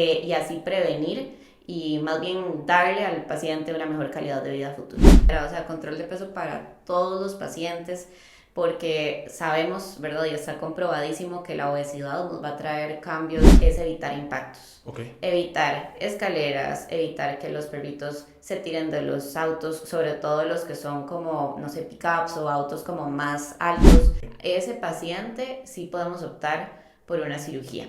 y así prevenir y más bien darle al paciente una mejor calidad de vida futura. O sea, control de peso para todos los pacientes, porque sabemos, ¿verdad? Y está comprobadísimo que la obesidad nos va a traer cambios, es evitar impactos. Okay. Evitar escaleras, evitar que los perritos se tiren de los autos, sobre todo los que son como, no sé, pickups o autos como más altos. Ese paciente sí podemos optar por una cirugía.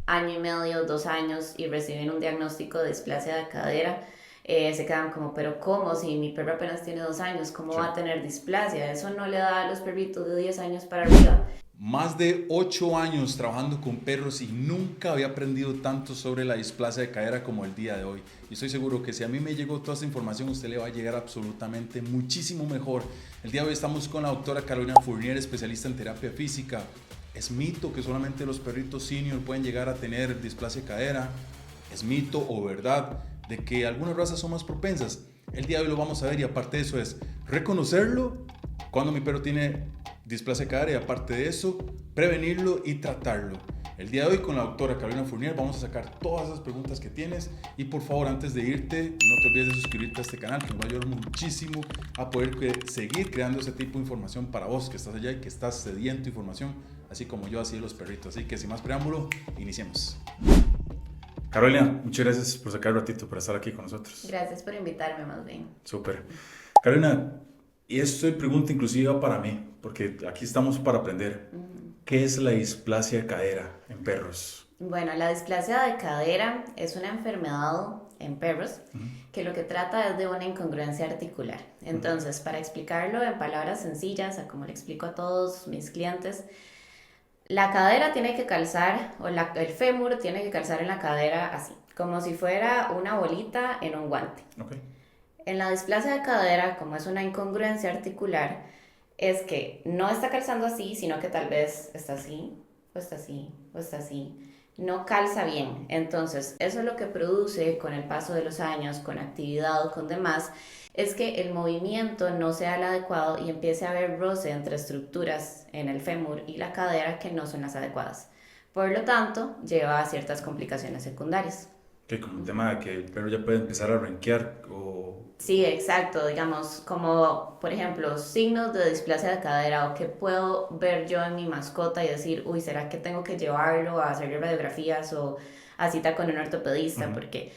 Año y medio, 2 años y reciben un diagnóstico de displasia de cadera, se quedan como, pero ¿cómo? Si mi perro apenas tiene 2 años, ¿cómo va a tener displasia? Eso no le da a los perritos de 10 años para arriba. Más de 8 años trabajando con perros y nunca había aprendido tanto sobre la displasia de cadera como el día de hoy. Y estoy seguro que si a mí me llegó toda esta información, a usted le va a llegar absolutamente muchísimo mejor. El día de hoy estamos con la doctora Carolina Fournier, especialista en terapia física. ¿Es mito que solamente los perritos senior pueden llegar a tener displasia de cadera? ¿Es mito o verdad de que algunas razas son más propensas? El día de hoy lo vamos a ver y aparte de eso es reconocerlo cuando mi perro tiene displasia de cadera y aparte de eso, prevenirlo y tratarlo. El día de hoy con la doctora Carolina Fournier vamos a sacar todas esas preguntas que tienes y por favor antes de irte no te olvides de suscribirte a este canal que nos va a ayudar muchísimo a poder seguir creando ese tipo de información para vos que estás allá y que estás sediento de información así como yo, así de los perritos. Así que sin más preámbulo, iniciemos. Carolina, muchas gracias por sacar el ratito para estar aquí con nosotros. Gracias por invitarme más bien. Súper. Carolina, y esto es pregunta inclusiva para mí, porque aquí estamos para aprender. ¿Qué es la displasia de cadera en perros? Bueno, la displasia de cadera es una enfermedad en perros que lo que trata es de una incongruencia articular. Entonces, para explicarlo en palabras sencillas, como le explico a todos mis clientes, la cadera tiene que calzar, o el fémur tiene que calzar en la cadera así, como si fuera una bolita en un guante. Okay. En la displasia de cadera, como es una incongruencia articular, es que no está calzando así, sino que tal vez está así, o está así, o está así. No calza bien. Entonces, eso es lo que produce con el paso de los años, con actividad, con demás, es que el movimiento no sea el adecuado y empiece a haber roce entre estructuras en el fémur y la cadera que no son las adecuadas. Por lo tanto, lleva a ciertas complicaciones secundarias. Que como el tema de que el perro ya puede empezar a renquear o... Sí, exacto, digamos, como por ejemplo signos de displasia de cadera o que puedo ver yo en mi mascota y decir, uy, ¿será que tengo que llevarlo a hacerle radiografías o a cita con un ortopedista? Porque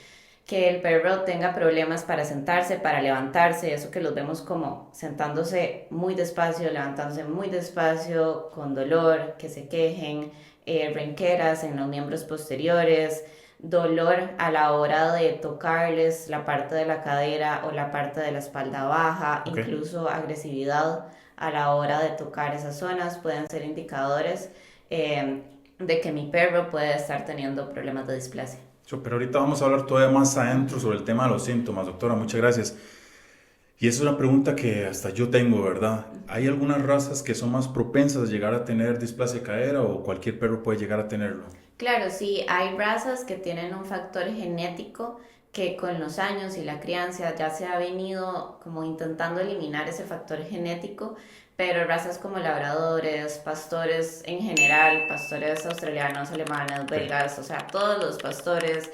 que el perro tenga problemas para sentarse, para levantarse, eso que los vemos como sentándose muy despacio, levantándose muy despacio, con dolor, que se quejen, renqueras en los miembros posteriores, dolor a la hora de tocarles la parte de la cadera o la parte de la espalda baja, incluso agresividad a la hora de tocar esas zonas pueden ser indicadores de que mi perro puede estar teniendo problemas de displasia. Pero ahorita vamos a hablar todavía más adentro sobre el tema de los síntomas, doctora, muchas gracias. Y esa es una pregunta que hasta yo tengo, ¿verdad? ¿Hay algunas razas que son más propensas a llegar a tener displasia de cadera o cualquier perro puede llegar a tenerlo? Claro, sí, hay razas que tienen un factor genético que con los años y la crianza ya se ha venido como intentando eliminar ese factor genético, pero razas como labradores, pastores en general, pastores australianos, alemanes, belgas, o sea, todos los pastores,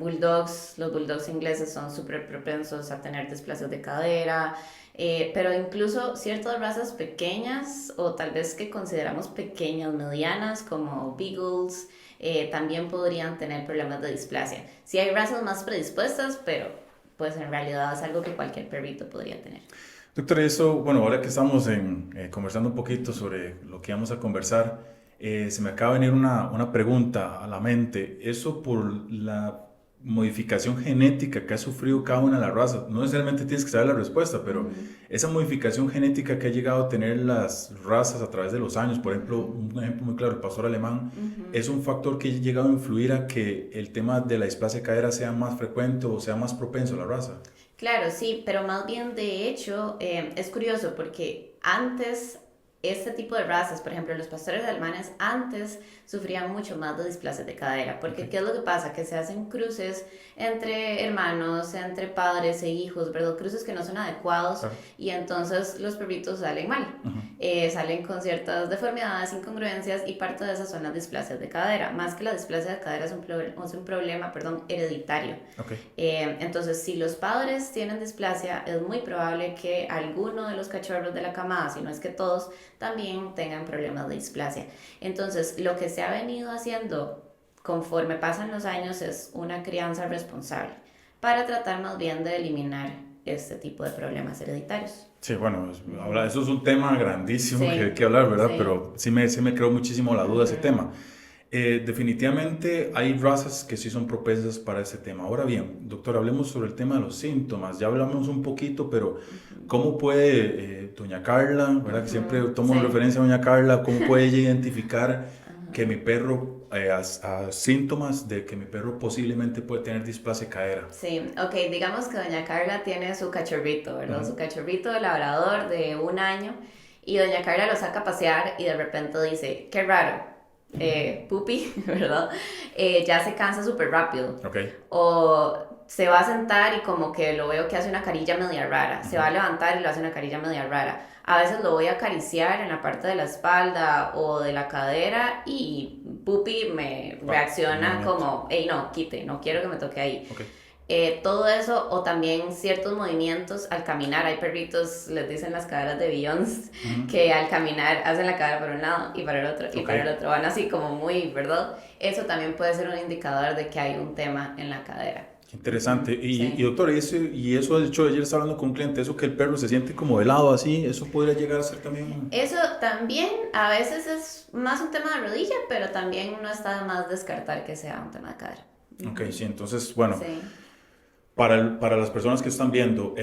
bulldogs, los bulldogs ingleses son súper propensos a tener displasias de cadera, pero incluso ciertas razas pequeñas o tal vez que consideramos pequeñas, medianas, como beagles, también podrían tener problemas de displasia. Sí hay razas más predispuestas, pero pues en realidad es algo que cualquier perrito podría tener. Doctor, eso, bueno, ahora que estamos conversando un poquito sobre lo que vamos a conversar, se me acaba de venir una pregunta a la mente. Eso por la modificación genética que ha sufrido cada una de las razas. No necesariamente tienes que saber la respuesta, pero esa modificación genética que ha llegado a tener las razas a través de los años, por ejemplo, un ejemplo muy claro, el pastor alemán, es un factor que ha llegado a influir a que el tema de la displasia de cadera sea más frecuente o sea más propenso a la raza. Claro, sí, pero más bien de hecho es curioso porque antes este tipo de razas, por ejemplo los pastores alemanes, antes sufrían mucho más de displasias de cadera, porque ¿qué es lo que pasa? Que se hacen cruces entre hermanos, entre padres e hijos, ¿verdad? Cruces que no son adecuados y entonces los perritos salen mal. salen con ciertas deformidades, incongruencias, y parte de esas son las displasias de cadera. Más que la displasia de cadera es un problema, perdón, hereditario. Okay. Entonces, si los padres tienen displasia, es muy probable que alguno de los cachorros de la camada, si no es que todos, también tengan problemas de displasia. Entonces, lo que se ha venido haciendo conforme pasan los años es una crianza responsable para tratar más bien de eliminar este tipo de problemas hereditarios. Sí, bueno, eso es un tema grandísimo Sí, que hay que hablar, ¿verdad? sí. Pero sí me creó muchísimo la duda ese tema. Definitivamente hay razas que sí son propensas para ese tema. Ahora bien, doctor, hablemos sobre el tema de los síntomas. Ya hablamos un poquito, pero ¿cómo puede doña Carla, ¿verdad? Que siempre tomo Sí. referencia a doña Carla, cómo puede ella identificar que mi perro, a síntomas de que mi perro posiblemente puede tener displasia de cadera? Sí, ok, digamos que doña Carla tiene su cachorrito, ¿verdad? Su Ujú. cachorrito de labrador de 1 año, y doña Carla lo saca a pasear y de repente dice, qué raro, pupi, ¿verdad? Ya se cansa súper rápido. Ok. O se va a sentar y como que lo veo que hace una carilla media rara. Se va a Ujú. levantar y lo hace una carilla media rara. A veces lo voy a acariciar en la parte de la espalda o de la cadera y Pupi me Un reacciona movimiento. como, hey, no, quite, no quiero que me toque ahí. Ok. Todo eso, o también ciertos movimientos al caminar. Hay perritos, les dicen las caderas de Beyoncé, Ujú. que al caminar hacen la cadera para un lado y para el otro y Ok. para el otro. Van así como muy, ¿verdad? Eso también puede ser un indicador de que hay un tema en la cadera. Qué interesante. Y Sí. doctor, eso de hecho, ayer estaba hablando con un cliente, eso que el perro se siente como de lado así, eso podría llegar a ser también. Eso también a veces es más un tema de rodilla, pero también no está de más descartar que sea un tema de cadera. Ok, sí, entonces, bueno, Sí. para las personas que están viendo,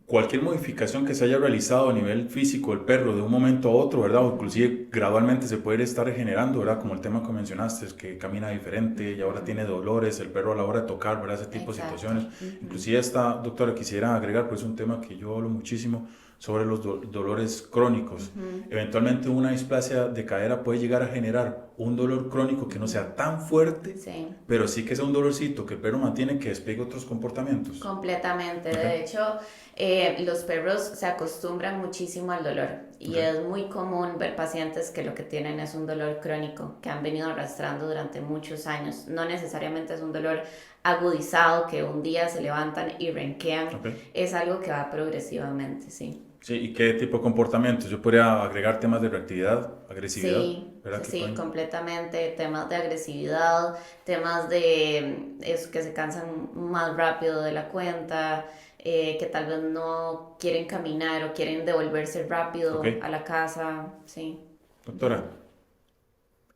cualquier modificación que se haya realizado a nivel físico del perro de un momento a otro, ¿verdad? O inclusive gradualmente se puede estar regenerando, ¿verdad? Como el tema que mencionaste, es que camina diferente y ahora tiene dolores, el perro a la hora de tocar, ¿verdad? Ese tipo de Exacto. situaciones. Inclusive esta, doctora, quisiera agregar, pues es un tema que yo hablo muchísimo sobre los dolores crónicos. Eventualmente una displasia de cadera puede llegar a generar un dolor crónico que no sea tan fuerte, Sí. pero sí que sea un dolorcito que el perro mantiene que despliegue otros comportamientos. Completamente. Ok. De hecho, los perros se acostumbran muchísimo al dolor y Ok. es muy común ver pacientes que lo que tienen es un dolor crónico que han venido arrastrando durante muchos años. No necesariamente es un dolor agudizado que un día se levantan y renquean. Ok. Es algo que va progresivamente, sí. Sí, ¿y qué tipo de comportamientos? Yo podría agregar temas de reactividad, agresividad, Sí, ¿verdad? Que sí, pueden. completamente. Temas de agresividad, temas de eso, que se cansan más rápido de la cuenta, que tal vez no quieren caminar o quieren devolverse Ok. rápido a la casa, sí. Doctora,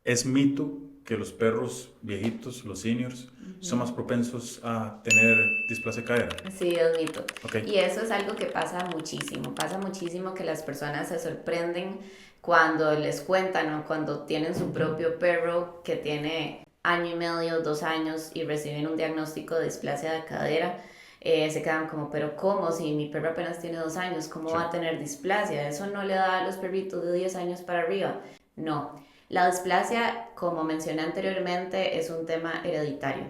¿es mito que los perros viejitos, los seniors, son más propensos a tener displasia de cadera? Sí, es mito. Ok. Y eso es algo que pasa muchísimo que las personas se sorprenden cuando les cuentan o cuando tienen su propio perro que tiene 1 año y medio, 2 años y reciben un diagnóstico de displasia de cadera. Se quedan como, pero ¿cómo? Si mi perro apenas tiene 2 años, ¿cómo Sí. va a tener displasia? Eso no le da a los perritos de 10 años para arriba. No. La displasia, como mencioné anteriormente, es un tema hereditario.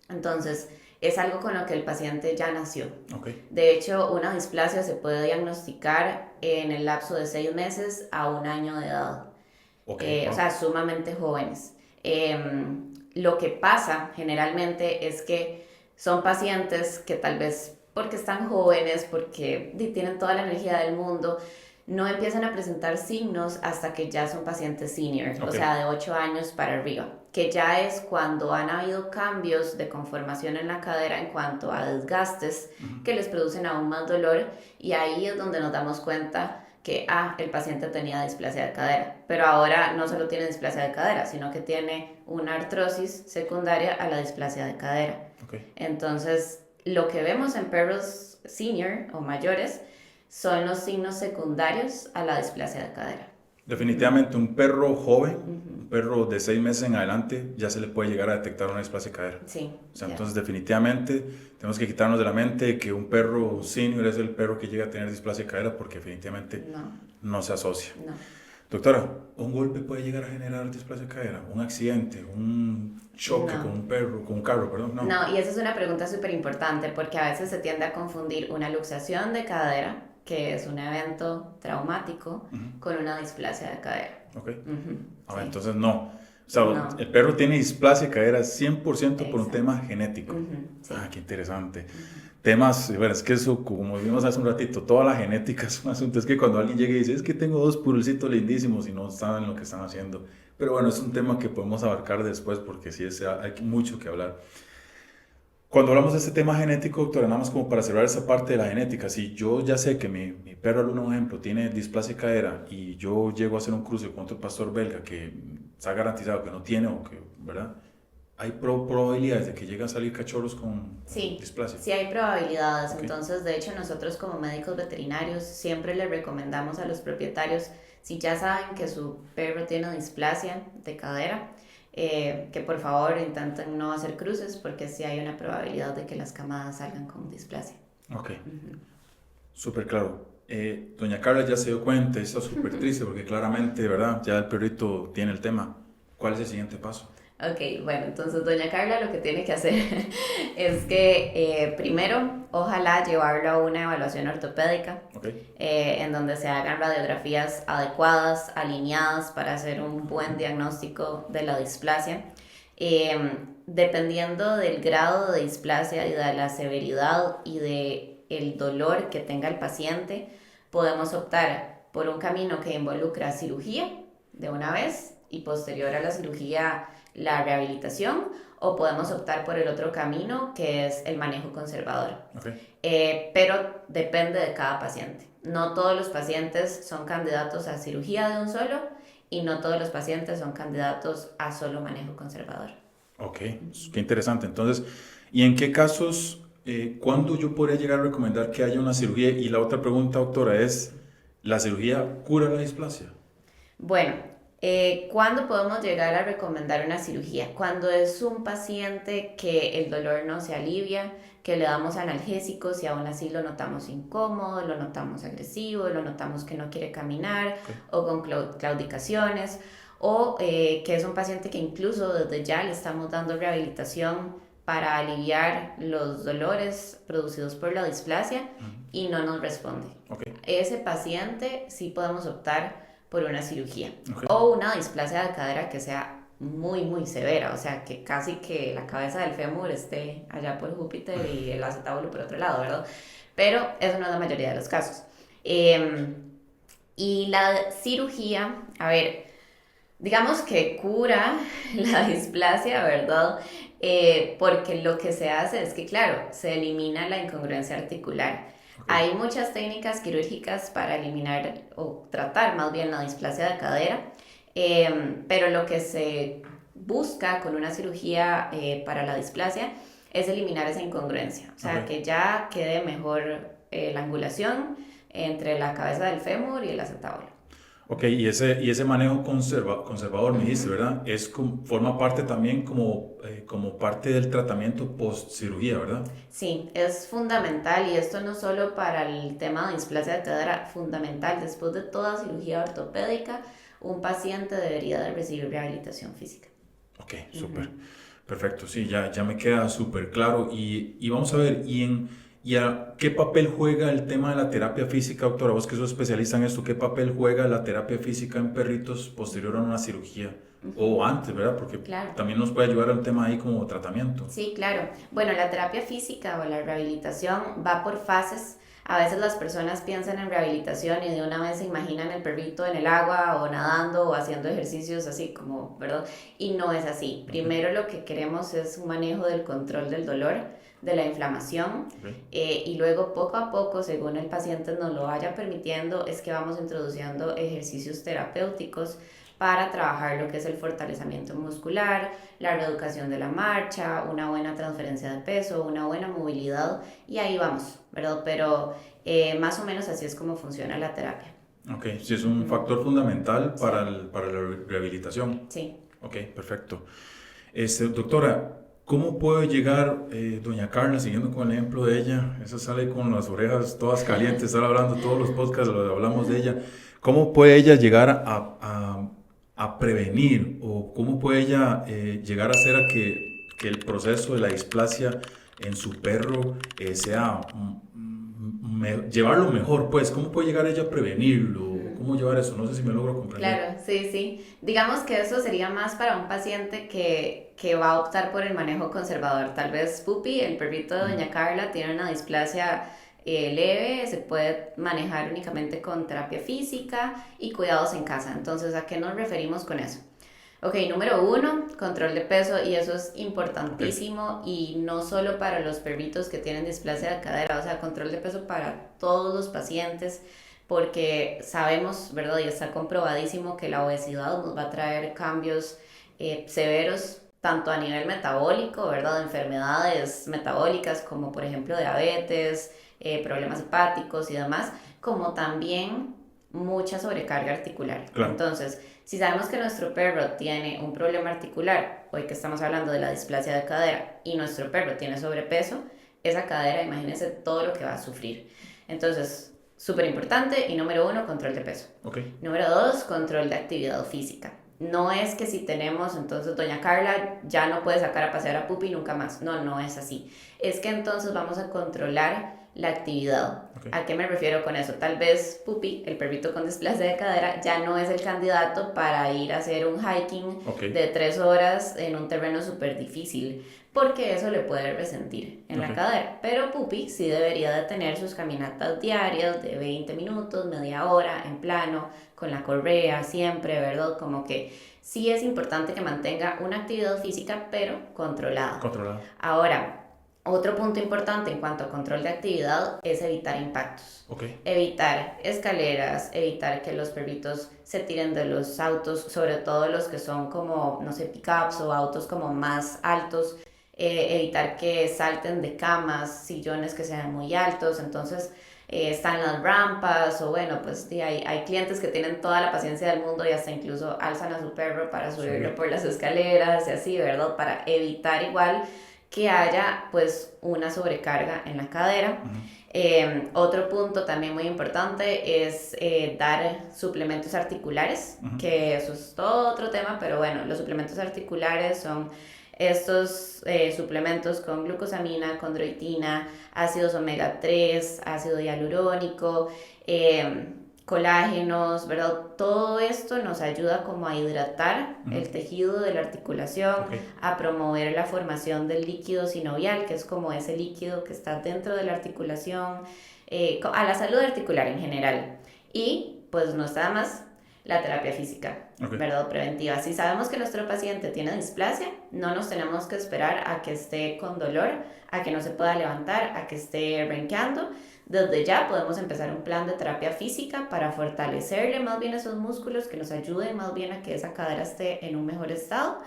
Entonces, es algo con lo que el paciente ya nació. Ok. De hecho, una displasia se puede diagnosticar en el lapso de 6 meses a 1 año de edad. Ok. O Wow. sea, sumamente jóvenes. Lo que pasa generalmente es que son pacientes que tal vez porque están jóvenes, porque tienen toda la energía del mundo, no empiezan a presentar signos hasta que ya son pacientes senior, o Ok. sea, de 8 años para arriba, que ya es cuando han habido cambios de conformación en la cadera en cuanto a desgastes que les producen aún más dolor, y ahí es donde nos damos cuenta que el paciente tenía displasia de cadera, pero ahora no solo tiene displasia de cadera, sino que tiene una artrosis secundaria a la displasia de cadera. Ok. Entonces, lo que vemos en perros senior o mayores son los signos secundarios a la displasia de cadera. Definitivamente un perro joven, un perro de 6 meses en adelante, ya se le puede llegar a detectar una displasia de cadera. Sí. O sea, Ya. entonces definitivamente tenemos que quitarnos de la mente que un perro senior es el perro que llega a tener displasia de cadera porque definitivamente no se asocia. No. Doctora, ¿un golpe puede llegar a generar displasia de cadera? ¿Un accidente? ¿Un choque No. con un perro, con un carro, perdón? No, y esa es una pregunta súper importante porque a veces se tiende a confundir una luxación de cadera que es un evento traumático con una displasia de cadera. Ok. Sí. Entonces no. O sea, No. el perro tiene displasia de cadera 100% por un Exacto. tema genético. Sí. Qué interesante. Temas, bueno, es que eso, como vimos hace un ratito, toda la genética es un asunto. Es que cuando alguien llega y dice, es que tengo dos purulcitos lindísimos y no saben lo que están haciendo. Pero bueno, es un tema que podemos abarcar después porque sí hay mucho que hablar. Cuando hablamos de este tema genético, doctora, nada más como para cerrar esa parte de la genética, si yo ya sé que mi perro, un ejemplo, tiene displasia de cadera y yo llego a hacer un cruce con otro pastor belga que está garantizado que no tiene o que, ¿verdad? ¿Hay probabilidades de que lleguen a salir cachorros con displasia? Sí hay probabilidades. Okay. Entonces, de hecho, nosotros como médicos veterinarios siempre les recomendamos a los propietarios, si ya saben que su perro tiene displasia de cadera, que por favor intenten no hacer cruces porque sí hay una probabilidad de que las camadas salgan con displasia. Ok, súper claro. Doña Carla ya se dio cuenta, está súper triste porque claramente, ¿verdad? Ya el perrito tiene el tema. ¿Cuál es el siguiente paso? Ok, bueno, entonces doña Carla lo que tiene que hacer es que primero, ojalá llevarlo a una evaluación ortopédica, en donde se hagan radiografías adecuadas, alineadas para hacer un buen diagnóstico de la displasia. Dependiendo del grado de displasia y de la severidad y de el dolor que tenga el paciente, podemos optar por un camino que involucra cirugía de una vez y posterior a la cirugía la rehabilitación, o podemos optar por el otro camino que es el manejo conservador. Pero depende de cada paciente. No todos los pacientes son candidatos a cirugía de un solo y no todos los pacientes son candidatos a solo manejo conservador. Ok, qué interesante. Entonces, ¿y en qué casos, cuándo yo podría llegar a recomendar que haya una cirugía? Y la otra pregunta, doctora, es, ¿la cirugía cura la displasia? Bueno, ¿cuándo podemos llegar a recomendar una cirugía? Cuando es un paciente que el dolor no se alivia, que le damos analgésicos y aún así lo notamos incómodo, lo notamos agresivo, lo notamos que no quiere caminar o con claudicaciones, o que es un paciente que incluso desde ya le estamos dando rehabilitación para aliviar los dolores producidos por la displasia y no nos responde. Ese paciente sí podemos optar por una cirugía o una displasia de cadera que sea muy muy severa, o sea que casi que la cabeza del fémur esté allá por Júpiter y el acetábulo por otro lado, ¿verdad? Pero eso no es la mayoría de los casos. Y la cirugía, a ver, digamos que cura la displasia, ¿verdad? Porque lo que se hace es que, claro, se elimina la incongruencia articular. Hay muchas técnicas quirúrgicas para eliminar o tratar más bien la displasia de cadera, pero lo que se busca con una cirugía para la displasia es eliminar esa incongruencia, o sea, que ya quede mejor la angulación entre la cabeza del fémur y el acetábulo. Ok, y ese manejo conservador, me dijiste, ¿verdad? Forma parte también como parte del tratamiento post-cirugía, ¿verdad? Sí, es fundamental, y esto no solo para el tema de displasia de cadera, fundamental. Después de toda cirugía ortopédica, un paciente debería de recibir rehabilitación física. Ok, súper. Perfecto, sí, ya me queda súper claro. Y vamos a ver, ¿y a qué papel juega el tema de la terapia física, doctora? Vos que sos especialista en esto, ¿qué papel juega la terapia física en perritos posterior a una cirugía? O antes, ¿verdad? Porque también nos puede ayudar al tema ahí como tratamiento. Sí, claro. Bueno, la terapia física o la rehabilitación va por fases. A veces las personas piensan en rehabilitación y de una vez se imaginan el perrito en el agua o nadando o haciendo ejercicios así como, ¿verdad? Y no es así. Primero lo que queremos es un manejo del control del dolor, de la inflamación, y luego poco a poco, según el paciente nos lo vaya permitiendo, es que vamos introduciendo ejercicios terapéuticos para trabajar lo que es el fortalecimiento muscular, la reeducación de la marcha, una buena transferencia de peso, una buena movilidad, y ahí vamos, ¿verdad? Pero más o menos así es como funciona la terapia. Ok, sí, es un factor fundamental para la rehabilitación. Sí. Ok, perfecto. Doctora, ¿cómo puede llegar doña Carla, siguiendo con el ejemplo de ella? Esa sale con las orejas todas calientes, está hablando todos los podcasts, hablamos de ella. ¿Cómo puede ella llegar a prevenir, o cómo puede ella llegar a hacer a que el proceso de la displasia en su perro sea llevarlo mejor, pues, ¿cómo puede llegar ella a prevenirlo? ¿Cómo llevar eso? No sé si me logro comprender. Claro, sí, sí. Digamos que eso sería más para un paciente que va a optar por el manejo conservador. Tal vez Pupi, el perrito de Doña Carla, tiene una displasia leve, se puede manejar únicamente con terapia física y cuidados en casa. Entonces, ¿a qué nos referimos con eso? Ok, número 1, control de peso, y eso es importantísimo, y no solo para los perritos que tienen displasia de cadera, o sea, control de peso para todos los pacientes, porque sabemos, ¿verdad? Y está comprobadísimo que la obesidad nos va a traer cambios severos, tanto a nivel metabólico, ¿verdad? Enfermedades metabólicas como por ejemplo diabetes, problemas hepáticos y demás, como también mucha sobrecarga articular. Claro. Entonces, si sabemos que nuestro perro tiene un problema articular, hoy que estamos hablando de la displasia de cadera, y nuestro perro tiene sobrepeso, esa cadera, imagínense todo lo que va a sufrir. Entonces, súper importante. Y número 1, control de peso. Okay. Número 2, control de actividad física. No es que si tenemos, entonces Doña Carla ya no puede sacar a pasear a Pupi nunca más. No, no es así. Es que entonces vamos a controlar la actividad. Okay. ¿A qué me refiero con eso? Tal vez Pupi, el perrito con displasia de cadera, ya no es el candidato para ir a hacer un hiking de 3 horas en un terreno súper difícil, porque eso le puede resentir en la cadera. Pero Pupi sí debería de tener sus caminatas diarias de 20 minutos, media hora, en plano, con la correa siempre, ¿verdad? Como que sí es importante que mantenga una actividad física, pero controlada. Ahora, otro punto importante en cuanto a control de actividad es evitar impactos. Evitar escaleras, evitar que los perritos se tiren de los autos, sobre todo los que son como, no sé, pickups o autos como más altos. Evitar que salten de camas, sillones que sean muy altos. Entonces están las rampas, o bueno, pues hay clientes que tienen toda la paciencia del mundo y hasta incluso alzan a su perro para subirlo por las escaleras y así, ¿verdad? Para evitar igual que haya pues una sobrecarga en la cadera. Otro punto también muy importante es dar suplementos articulares, que eso es todo otro tema, pero bueno, los suplementos articulares son estos suplementos con glucosamina, condroitina, ácidos omega 3, ácido hialurónico, colágenos, ¿verdad? Todo esto nos ayuda como a hidratar el tejido de la articulación, a promover la formación del líquido sinovial, que es como ese líquido que está dentro de la articulación, a la salud articular en general. Y pues no está más la terapia física, ¿verdad? Preventiva. Si sabemos que nuestro paciente tiene displasia, no nos tenemos que esperar a que esté con dolor, a que no se pueda levantar, a que esté renqueando. Desde ya podemos empezar un plan de terapia física para fortalecerle más bien esos músculos, que nos ayude más bien a que esa cadera esté en un mejor estado,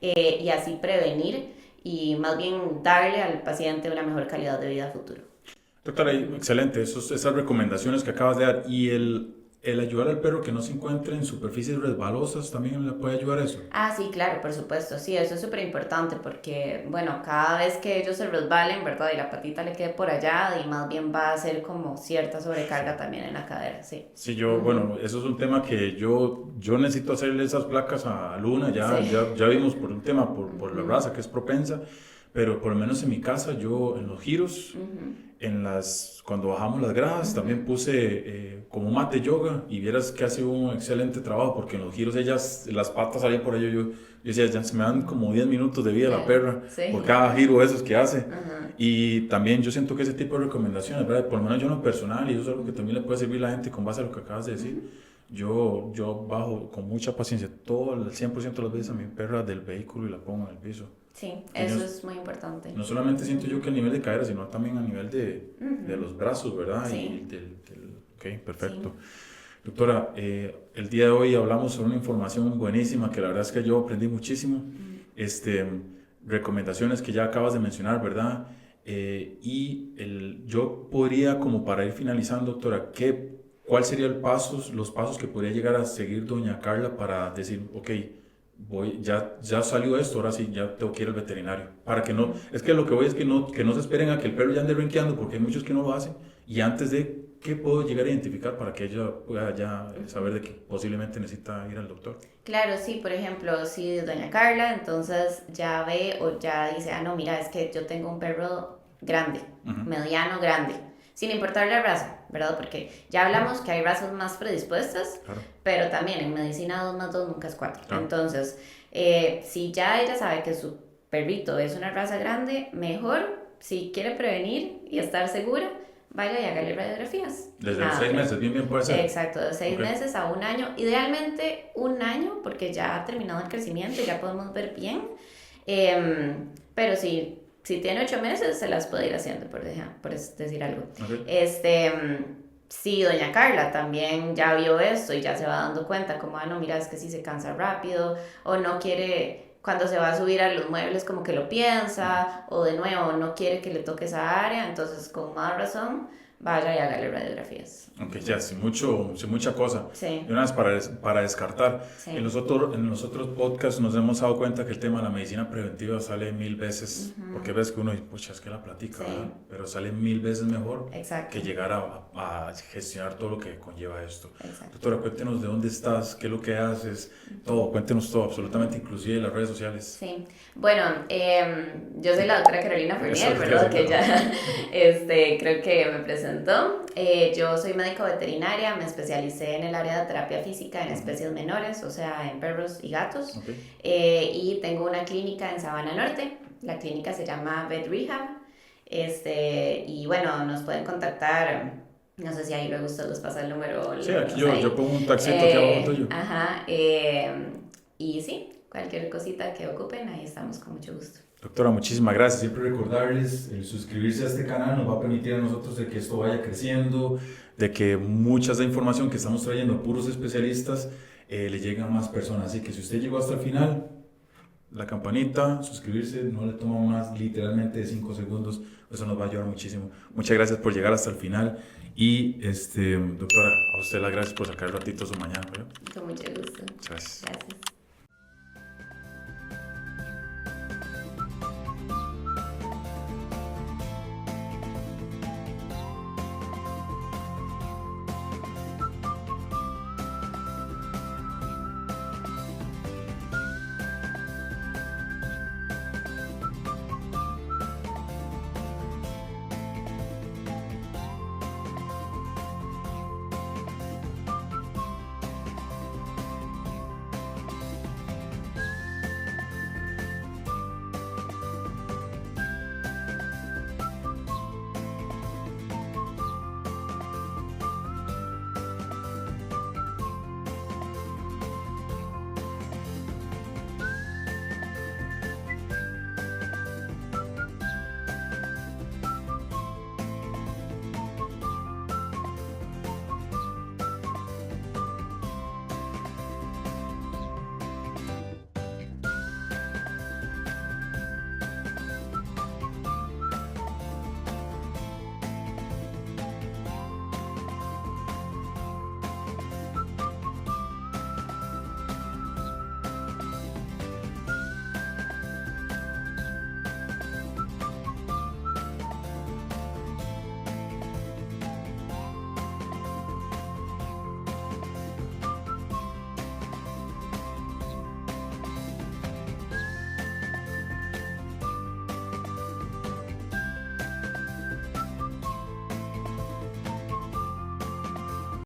y así prevenir y más bien darle al paciente una mejor calidad de vida a futuro. Doctora, excelente, esas recomendaciones que acabas de dar. Y el ayudar al perro que no se encuentre en superficies resbalosas, ¿también le puede ayudar eso? Sí, claro, por supuesto, sí, eso es súper importante porque, bueno, cada vez que ellos se resbalen, ¿verdad? Y la patita le quede por allá, y más bien va a hacer como cierta sobrecarga también en la cadera, sí. Sí, bueno, eso es un tema que yo necesito hacerle esas placas a Luna, ya vimos por un tema, por la raza que es propensa, pero por lo menos en mi casa, yo en los giros, cuando bajamos las gradas, también puse como mate yoga, y vieras que hace un excelente trabajo, porque en los giros las patas salían por ello, yo decía, ya se me dan como 10 minutos de vida la perra por cada giro esos que hace. Y también yo siento que ese tipo de recomendaciones, ¿verdad? Por lo menos yo en lo personal, y eso es algo que también le puede servir a la gente con base a lo que acabas de decir, yo bajo con mucha paciencia todo el 100% de las veces a mi perra del vehículo y la pongo en el piso. Sí, eso es muy importante. No solamente siento yo que a nivel de cadera, sino también a nivel de los brazos, ¿verdad? Sí. Ok, perfecto. Sí. Doctora, el día de hoy hablamos sobre una información buenísima que la verdad es que yo aprendí muchísimo. Recomendaciones que ya acabas de mencionar, ¿verdad? Yo podría, como para ir finalizando, doctora, ¿cuál serían los pasos que podría llegar a seguir doña Carla para decir, ok, ya salió esto, ahora sí, ya tengo que ir al veterinario? Para que no, es que lo que voy es que no se esperen a que el perro ya ande renqueando, porque hay muchos que no lo hacen, y antes de, ¿qué puedo llegar a identificar para que ella pueda ya saber de que posiblemente necesita ir al doctor? Claro, sí, por ejemplo, si doña Carla entonces ya ve o ya dice, no, mira, es que yo tengo un perro grande, mediano grande, sin importar la raza, ¿verdad? Porque ya hablamos que hay razas más predispuestas, Claro. pero también en medicina 2 más 2 nunca es 4. Claro. Entonces, si ya ella sabe que su perrito es una raza grande, mejor, si quiere prevenir y estar segura, vaya y hágale radiografías. Desde Nada los 6 más. meses, bien puede ser. Exacto, de 6 Ok. meses a 1 año. Idealmente 1 año, porque ya ha terminado el crecimiento y ya podemos ver bien. Pero si tiene 8 meses, se las puede ir haciendo, por decir algo. Ok. Si doña Carla también ya vio esto y ya se va dando cuenta, como, no, mira, es que si se cansa rápido, o no quiere, cuando se va a subir a los muebles, como que lo piensa, o de nuevo, no quiere que le toque esa área, entonces con más razón, vaya y hágale radiografías. Ok, ya, sin mucha cosa. Sí. Y una vez para descartar, Sí. en los otros podcasts nos hemos dado cuenta que el tema de la medicina preventiva sale 1000 veces, porque ves que uno dice, pucha, es que la platica, Sí. ¿verdad? Pero sale 1000 veces mejor Exacto. que llegar a gestionar todo lo que conlleva esto. Exacto. Doctora, cuéntenos de dónde estás, qué es lo que haces, todo, cuéntenos todo, absolutamente, inclusive las redes sociales. Sí, bueno, yo soy la doctora Carolina Fournier, ¿verdad? Que ya creo que me presentó. Yo soy médico veterinaria, me especialicé en el área de terapia física en especies menores, o sea, en perros y gatos. Okay. Y tengo una clínica en Sabana Norte, la clínica se llama Vet Rehab. Y bueno, nos pueden contactar, no sé si ahí luego usted les pasa el número. Sí, aquí yo pongo un taxito aquí abajo tuyo. Ajá, y sí, cualquier cosita que ocupen, ahí estamos con mucho gusto. Doctora, muchísimas gracias. Siempre recordarles, el suscribirse a este canal nos va a permitir a nosotros de que esto vaya creciendo, de que mucha de esa información que estamos trayendo, puros especialistas, le lleguen a más personas. Así que si usted llegó hasta el final, la campanita, suscribirse, no le toma más literalmente de 5 segundos, eso nos va a ayudar muchísimo. Muchas gracias por llegar hasta el final y, doctora, a usted las gracias por sacar el ratito su mañana. ¿verdad? Con mucho gusto. Gracias. Gracias.